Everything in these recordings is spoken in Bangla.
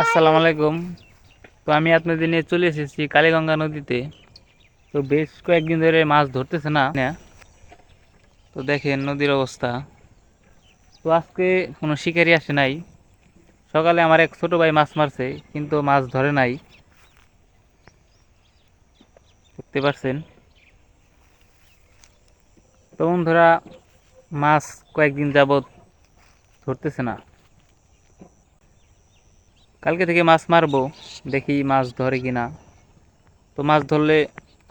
আসসালামু আলাইকুম। তো আমি আপনাদের নিয়ে চলে এসেছি কালীগঙ্গা নদীতে। তো বেশ কয়েকদিন ধরে মাছ ধরতেছে না না। তো দেখেন নদীর অবস্থা। তো আজকে কোনো শিকারি আসে নাই। সকালে আমার এক ছোট ভাই মাছ মারছে, কিন্তু মাছ ধরে নাই, দেখতে পারছেন। তো বন্ধুরা, মাছ কয়েকদিন যাবৎ ধরতেছে না। কালকে থেকে মাছ মারবো, দেখি মাছ ধরে কিনা। তো মাছ ধরলে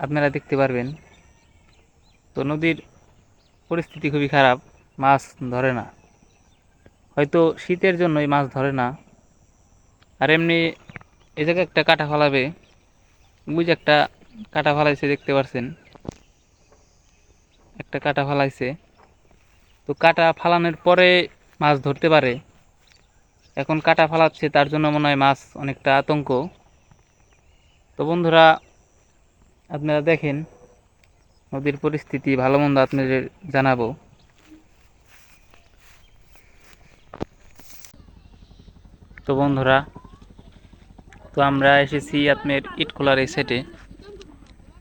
আপনারা দেখতে পারবেন। তো নদীর পরিস্থিতি খুবই খারাপ, মাছ ধরে না। হয়তো শীতের জন্যই মাছ ধরে না। আর এমনি এই জায়গায় একটা কাটা ফালাবে, ওই যে একটা কাটা ফালাইছে, দেখতে পারছেন, একটা কাটা ফালাইছে। তো কাটা ফালানোর পরে মাছ ধরতে পারে। এখন কাটা ফালাচ্ছে, তার জন্য মনে হয় মাছ অনেকটা আতঙ্ক। তো বন্ধুরা, আপনারা দেখেন নদীর পরিস্থিতি, ভালো মন্দ আপনাদের জানাবো। তো বন্ধুরা, তো আমরা এসেছি আপনার ইটখোলার এই সাইডে।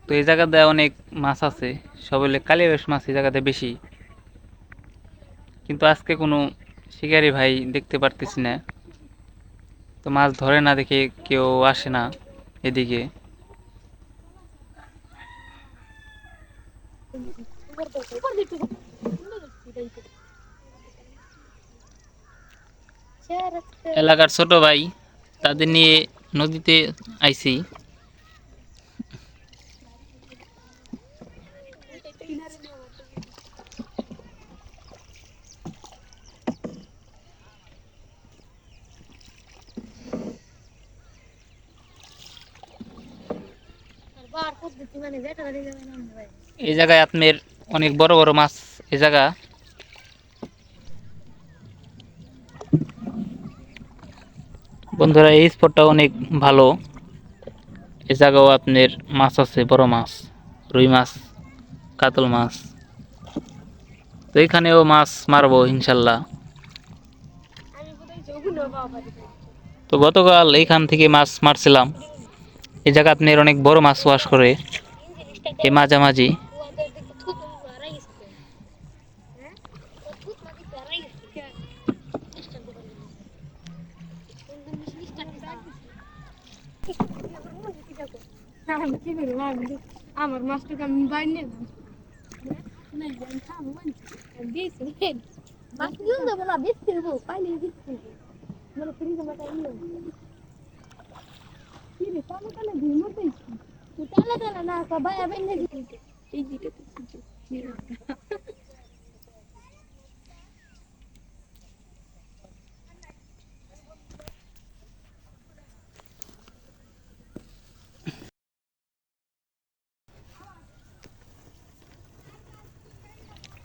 তো এই জায়গাতে অনেক মাছ আছে, সব হলে কালিবাউস মাছ এই জায়গাতে বেশি। কিন্তু আজকে কোনো শিকারি ভাই দেখতে পারতেছি না। তো মাছ ধরে না দেখে কেউ আসে না এদিকে। এলাকার ছোট ভাই, তাদের নিয়ে নদীতে আইছি। এই জায়গায় আপনার অনেক বড় বড় মাছ। এই জায়গা বন্ধুরা, এই স্পটটা অনেক ভালো। এই জায়গাও আপনার মাছ আছে, বড় মাছ, রুই মাছ, কাতল মাছ। তো এখানেও মাছ মারবো ইনশাল্লাহ। তো গতকাল এইখান থেকে মাছ মারছিলাম। এই জায়গা আপনার অনেক বড় মাছ চাষ করে, এই মাঝামাঝি। আমার মাছটাকে আমি বাইরে মাছ নিয়ে যাবো না, বেশ ফিরবো পাইলে দিচ্ছি মানে ফ্রিজে মাথা নিয়ে কি রে কালো কালো ঘুমো পেয়েছি তো টালা টালা না সবাই আবার নিয়ে দিতে এই দিকে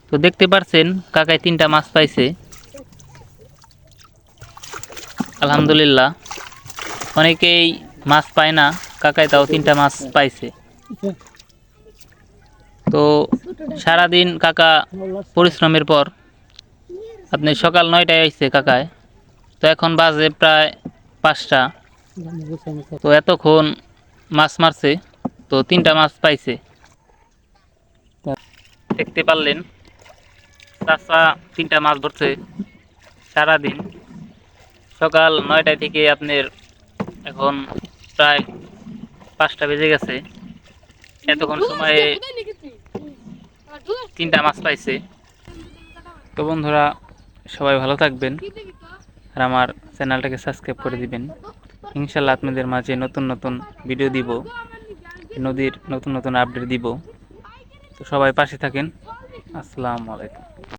তো দেখতে পারছেন কাকায় 3টা মাছ পাইছে, আলহামদুলিল্লাহ। অনেকেই মাছ পায় না, কাকায় তাও 3টা মাছ পাইছে। তো সারাদিন কাকা পরিশ্রমের পর আপনি সকাল 9টায় আইছে কাকায়। তো এখন বাজে প্রায় 5টা। তো এতক্ষণ মাছ মারছে, তো 3টা মাছ পাইছে। দেখতে পারলেন চাচা 3টা মাছ ধরছে সারাদিন। সকাল 9টা থেকে আপনার এখন প্রায় 5টা বেজে গেছে। এতক্ষণ সময়ে 3টা মাছ পাইছে। তো বন্ধুরা, সবাই ভালো থাকবেন, আর আমার চ্যানেলটাকে সাবস্ক্রাইব করে দিবেন। ইনশাল্লাহ আপনাদের মাঝে নতুন নতুন ভিডিও দিব, নদীর নতুন নতুন আপডেট দিব। তো সবাই পাশে থাকেন। আসসালামু আলাইকুম।